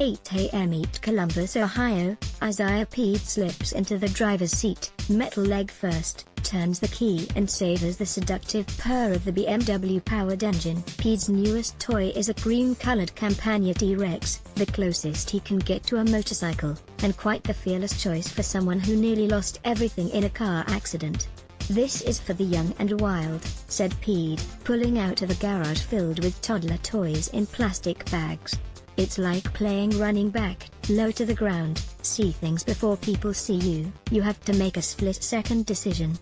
8 a.m. ETCOLUMBUS, Ohio, Isaiah Pead slips into the driver's seat, metal leg first, turns the key and savors the seductive purr of the BMW-powered engine. Pead's newest toy is a cream-colored Campagna T-Rex, the closest he can get to a motorcycle, and quite the fearless choice for someone who nearly lost everything in a car accident. "This is for the young and wild," said Pead, pulling out of a garage filled with toddler toys in plastic bags. "It's like playing running back, low to the ground, see things before people see you. You have to make a split-second decision."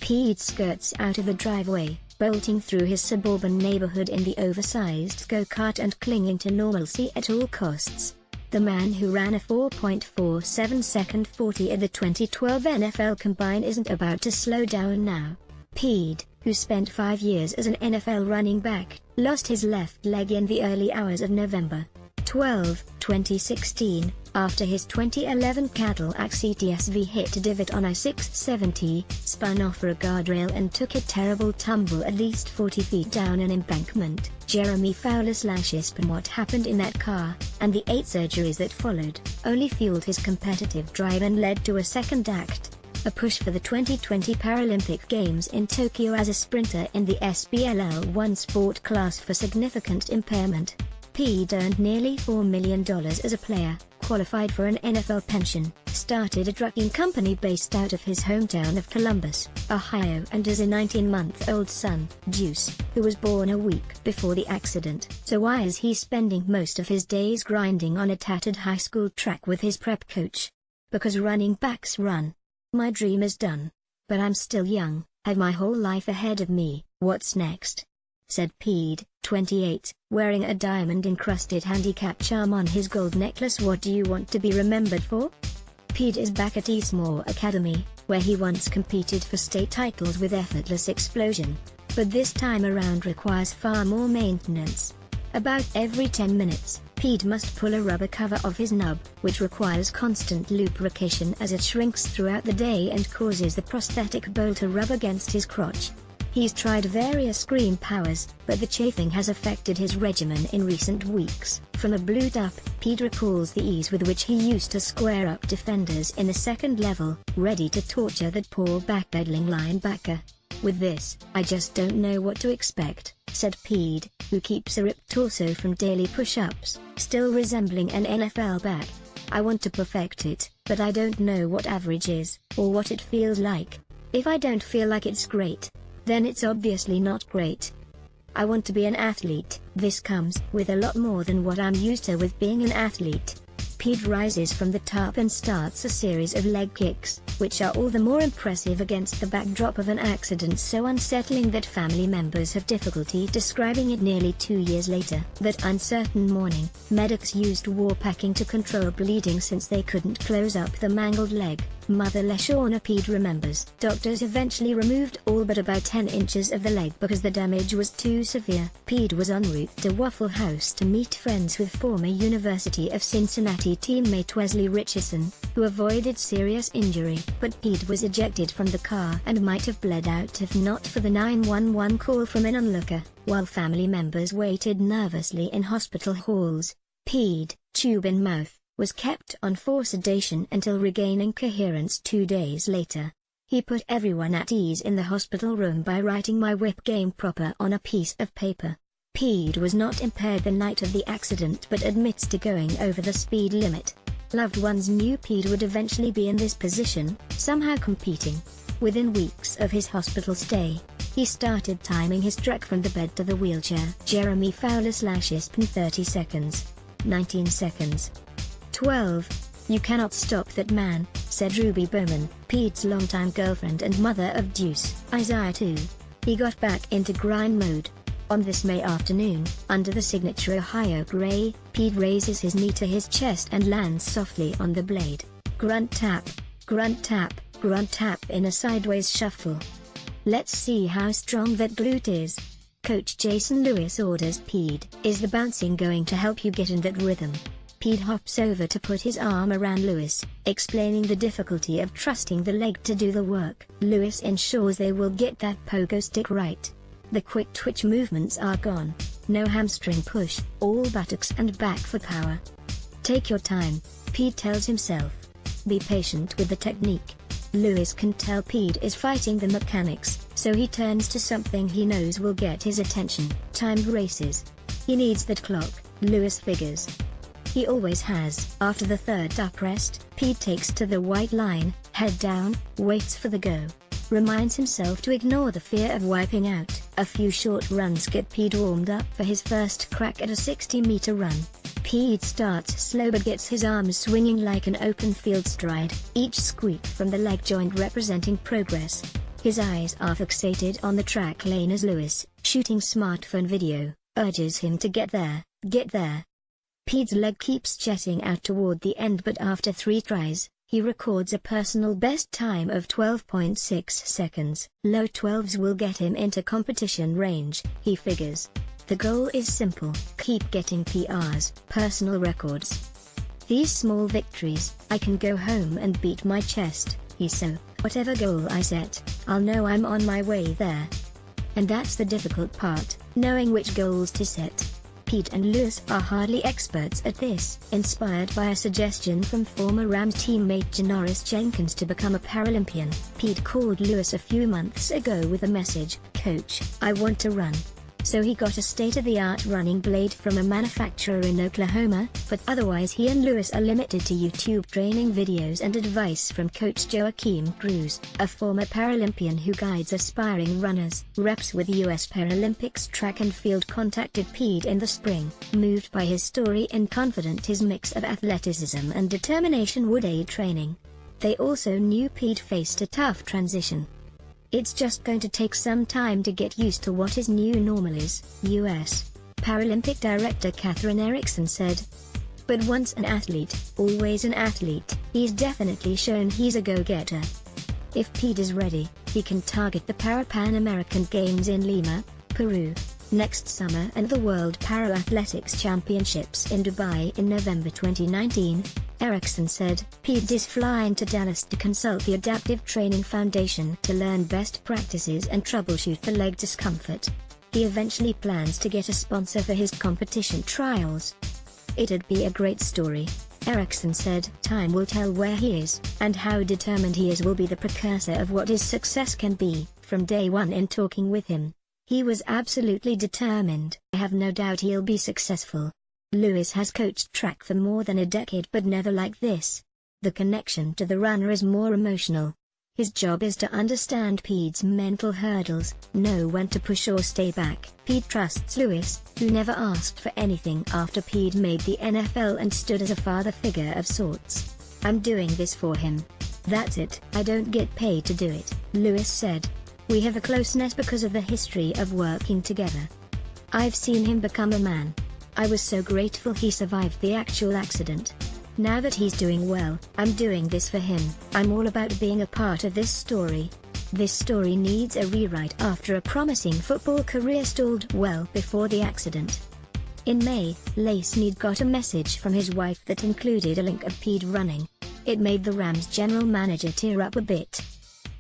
Pead skirts out of the driveway, bolting through his suburban neighborhood in the oversized go-kart and clinging to normalcy at all costs. The man who ran a 4.47-second 40 at the 2012 NFL Combine isn't about to slow down now. Pead, who spent 5 years as an NFL running back, lost his left leg in the early hours of November 12, 2016, after his 2011 Cadillac CTSV hit a divot on I-670, spun off a guardrail and took a terrible tumble at least 40 feet down an embankment. Jeremy Fowler/Ispen what happened in that car, and the 8 surgeries that followed, only fueled his competitive drive and led to a second act, a push for the 2020 Paralympic Games in Tokyo as a sprinter in the SBLL1 sport class for significant impairment. Pead earned nearly $4 million as a player, qualified for an NFL pension, started a trucking company based out of his hometown of Columbus, Ohio, and has a 19-month-old son, Juice, who was born a week before the accident. So why is he spending most of his days grinding on a tattered high school track with his prep coach? Because running backs run. "My dream is done. But I'm still young, have my whole life ahead of me, what's next?" said Pead, 28, wearing a diamond-encrusted handicap charm on his gold necklace. "What do you want to be remembered for?" Pead is back at Eastmoor Academy, where he once competed for state titles with effortless explosion, but this time around requires far more maintenance. About every 10 minutes, Pead must pull a rubber cover off his nub, which requires constant lubrication as it shrinks throughout the day and causes the prosthetic bowl to rub against his crotch. He's tried various scream powers, but the chafing has affected his regimen in recent weeks. From a blued up, Pead recalls the ease with which he used to square up defenders in the second level, ready to torture that poor backpedaling linebacker. "With this, I just don't know what to expect," said Pead, who keeps a ripped torso from daily push-ups, still resembling an NFL back. "I want to perfect it, but I don't know what average is, or what it feels like. If I don't feel like it's great, then it's obviously not great. I want to be an athlete. This comes with a lot more than what I'm used to with being an athlete." Pead rises from the top and starts a series of leg kicks, which are all the more impressive against the backdrop of an accident so unsettling that family members have difficulty describing it nearly 2 years later. That uncertain morning, medics used war packing to control bleeding since they couldn't close up the mangled leg, mother LaShawna Pead remembers. "Doctors eventually removed all but about 10 inches of the leg because the damage was too severe." Pead was en route to Waffle House to meet friends with former University of Cincinnati teammate Wesley Richardson, who avoided serious injury, but Pead was ejected from the car and might have bled out if not for the 911 call from an onlooker. While family members waited nervously in hospital halls, Pead, tube in mouth, was kept on for sedation until regaining coherence 2 days later. He put everyone at ease in the hospital room by writing "my whip game proper" on a piece of paper. Pead was not impaired the night of the accident but admits to going over the speed limit. Loved ones knew Pead would eventually be in this position, somehow competing. Within weeks of his hospital stay, he started timing his trek from the bed to the wheelchair. Jeremy Fowler/Ispen 30 seconds. 19 seconds. 12. "You cannot stop that man," said Ruby Bowman, Pead's longtime girlfriend and mother of Juice, Isaiah 2. He got back into grind mode. On this May afternoon, under the signature Ohio gray, Pead raises his knee to his chest and lands softly on the blade. Grunt tap, grunt tap, grunt tap in a sideways shuffle. "Let's see how strong that glute is." Coach Jason Lewis orders Pead. "Is the bouncing going to help you get in that rhythm?" Pead hops over to put his arm around Lewis, explaining the difficulty of trusting the leg to do the work. Lewis ensures they will get that pogo stick right. The quick twitch movements are gone. No hamstring push, all buttocks and back for power. Take your time, Pead tells himself. Be patient with the technique. Lewis can tell Pead is fighting the mechanics, so he turns to something he knows will get his attention: timed races. He needs that clock, Lewis figures. He always has. After the third up rest, Pead takes to the white line, head down, waits for the go. Reminds himself to ignore the fear of wiping out. A few short runs get Pead warmed up for his first crack at a 60-meter run. Pead starts slow but gets his arms swinging like an open field stride, each squeak from the leg joint representing progress. His eyes are fixated on the track lane as Lewis, shooting smartphone video, urges him to get there, get there. Pead's leg keeps jetting out toward the end, but after 3 tries, he records a personal best time of 12.6 seconds. Low 12s will get him into competition range, he figures. The goal is simple: keep getting PRs, personal records. These small victories, I can go home and beat my chest, he said. Whatever goal I set, I'll know I'm on my way there. And that's the difficult part, knowing which goals to set. Pead and Lewis are hardly experts at this. Inspired by a suggestion from former Rams teammate Janoris Jenkins to become a Paralympian, Pead called Lewis a few months ago with a message: "Coach, I want to run." So he got a state-of-the-art running blade from a manufacturer in Oklahoma, but otherwise he and Lewis are limited to YouTube training videos and advice from coach Joachim Cruz, a former Paralympian who guides aspiring runners. Reps with U.S. Paralympics track and field contacted Pead in the spring, moved by his story and confident his mix of athleticism and determination would aid training. They also knew Pead faced a tough transition. "It's just going to take some time to get used to what his new normal is," U.S. Paralympic Director Catherine Erickson said. "But once an athlete, always an athlete. He's definitely shown he's a go-getter. If Pead is ready, he can target the Pan American Games in Lima, Peru, next summer and the World Para-Athletics Championships in Dubai in November 2019. Erickson said. Pead is flying to Dallas to consult the Adaptive Training Foundation to learn best practices and troubleshoot the leg discomfort. He eventually plans to get a sponsor for his competition trials. "It'd be a great story," Erickson said. "Time will tell where he is, and how determined he is will be the precursor of what his success can be." From day one in talking with him, he was absolutely determined. "I have no doubt he'll be successful." Lewis has coached track for more than a decade, but never like this. The connection to the runner is more emotional. His job is to understand Pead's mental hurdles, know when to push or stay back. Pead trusts Lewis, who never asked for anything after Pead made the NFL and stood as a father figure of sorts. "I'm doing this for him. That's it. I don't get paid to do it," Lewis said. "We have a closeness because of the history of working together. I've seen him become a man. I was so grateful he survived the actual accident. Now that he's doing well, I'm doing this for him. I'm all about being a part of this story. This story needs a rewrite after a promising football career stalled well before the accident." In May, Lacemead got a message from his wife that included a link of Pead running. It made the Rams general manager tear up a bit.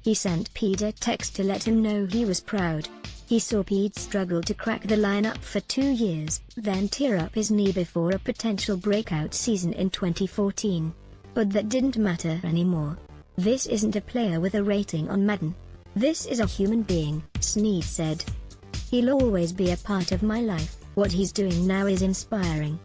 He sent Pead a text to let him know he was proud. He saw Pead struggle to crack the lineup for 2 years, then tear up his knee before a potential breakout season in 2014. But that didn't matter anymore. "This isn't a player with a rating on Madden. This is a human being," Snead said. "He'll always be a part of my life. What he's doing now is inspiring."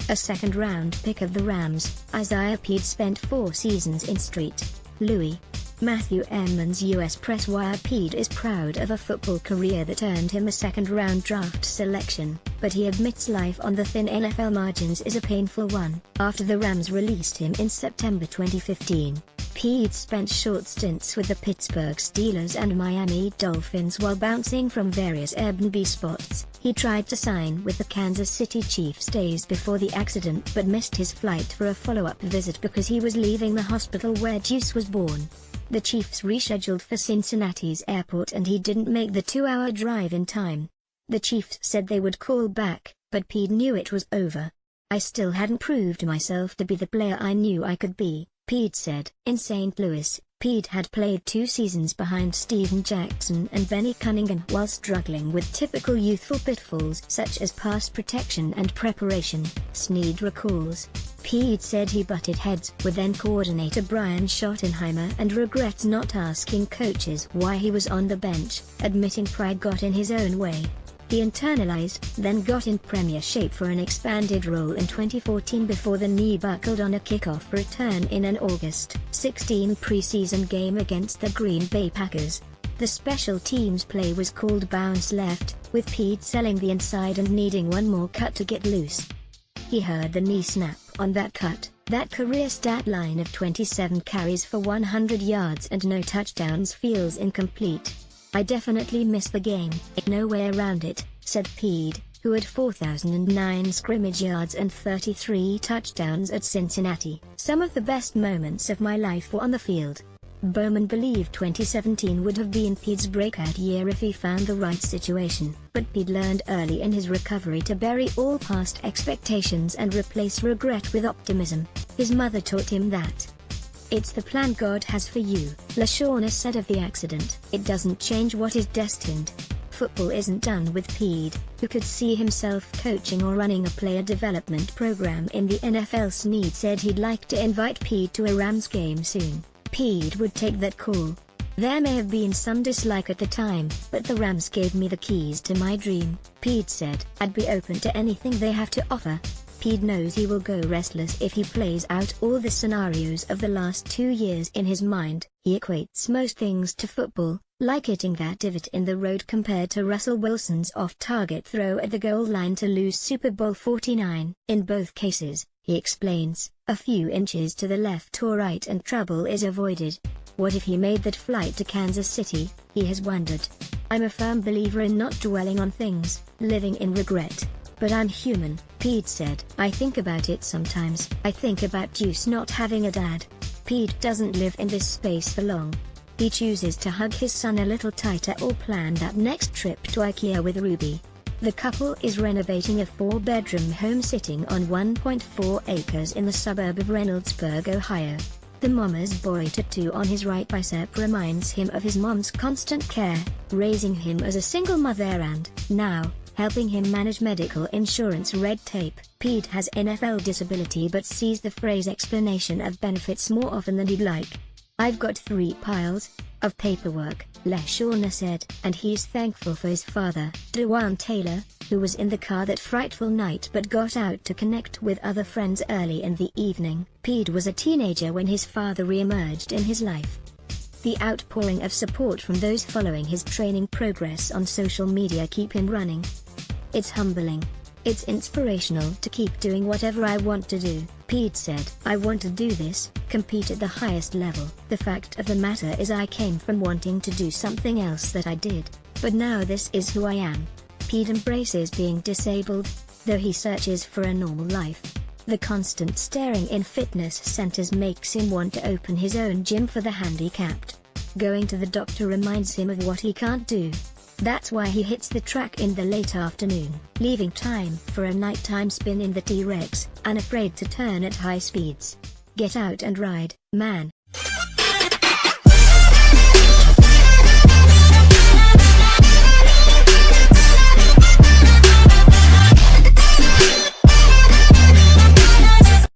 A second-round pick of the Rams, Isaiah Pead spent 4 seasons in St. Louis. Matthew Emmons U.S. Press Wire. Pead is proud of a football career that earned him a second-round draft selection, but he admits life on the thin NFL margins is a painful one. After the Rams released him in September 2015, Pead spent short stints with the Pittsburgh Steelers and Miami Dolphins while bouncing from various Airbnb spots. He tried to sign with the Kansas City Chiefs days before the accident but missed his flight for a follow-up visit because he was leaving the hospital where Juice was born. The Chiefs rescheduled for Cincinnati's airport and he didn't make the 2-hour drive in time. The Chiefs said they would call back, but Pead knew it was over. "I still hadn't proved myself to be the player I knew I could be. Pead said. In St. Louis, Pead had played 2 seasons behind Steven Jackson and Benny Cunningham while struggling with typical youthful pitfalls such as pass protection and preparation, Snead recalls. Pead said he butted heads with then coordinator Brian Schottenheimer and regrets not asking coaches why he was on the bench, admitting pride got in his own way. He internalized, then got in premier shape for an expanded role in 2014 before the knee buckled on a kickoff return in an August 16 preseason game against the Green Bay Packers. The special teams play was called bounce left, with Pead selling the inside and needing one more cut to get loose. He heard the knee snap on that cut. That career stat line of 27 carries for 100 yards and no touchdowns feels incomplete. I definitely miss the game, no way around it, said Pead, who had 4,009 scrimmage yards and 33 touchdowns at Cincinnati. Some of the best moments of my life were on the field. Bowman believed 2017 would have been Pead's breakout year if he found the right situation, but Pead learned early in his recovery to bury all past expectations and replace regret with optimism. His mother taught him that. It's the plan God has for you, LaShawna said of the accident. It doesn't change what is destined. Football isn't done with Pead, who could see himself coaching or running a player development program in the NFL. Snead said he'd like to invite Pead to a Rams game soon. Pead would take that call. There may have been some dislike at the time, but the Rams gave me the keys to my dream, Pead said. I'd be open to anything they have to offer. Pead knows he will go restless if he plays out all the scenarios of the last 2 years in his mind. He equates most things to football, like hitting that divot in the road compared to Russell Wilson's off-target throw at the goal line to lose Super Bowl 49. In both cases, he explains, a few inches to the left or right and trouble is avoided. What if he made that flight to Kansas City, he has wondered. I'm a firm believer in not dwelling on things, living in regret. But I'm human, Pead said. I think about it sometimes. I think about Juice not having a dad. Pead doesn't live in this space for long. He chooses to hug his son a little tighter or plan that next trip to IKEA with Ruby. The couple is renovating a 4-bedroom home sitting on 1.4 acres in the suburb of Reynoldsburg, Ohio. The mama's boy tattoo on his right bicep reminds him of his mom's constant care, raising him as a single mother and, now, helping him manage medical insurance red tape. Pead has NFL disability but sees the phrase explanation of benefits more often than he'd like. I've got 3 piles of paperwork, LaShawna said, and he's thankful for his father, DeJuan Taylor, who was in the car that frightful night but got out to connect with other friends early in the evening. Pead was a teenager when his father re-emerged in his life. The outpouring of support from those following his training progress on social media keep him running. It's humbling. It's inspirational to keep doing whatever I want to do, Pead said. I want to do this, compete at the highest level. The fact of the matter is I came from wanting to do something else that I did, but now this is who I am. Pead embraces being disabled, though he searches for a normal life. The constant staring in fitness centers makes him want to open his own gym for the handicapped. Going to the doctor reminds him of what he can't do. That's why he hits the track in the late afternoon, leaving time for a nighttime spin in the T-Rex, unafraid to turn at high speeds. Get out and ride, man.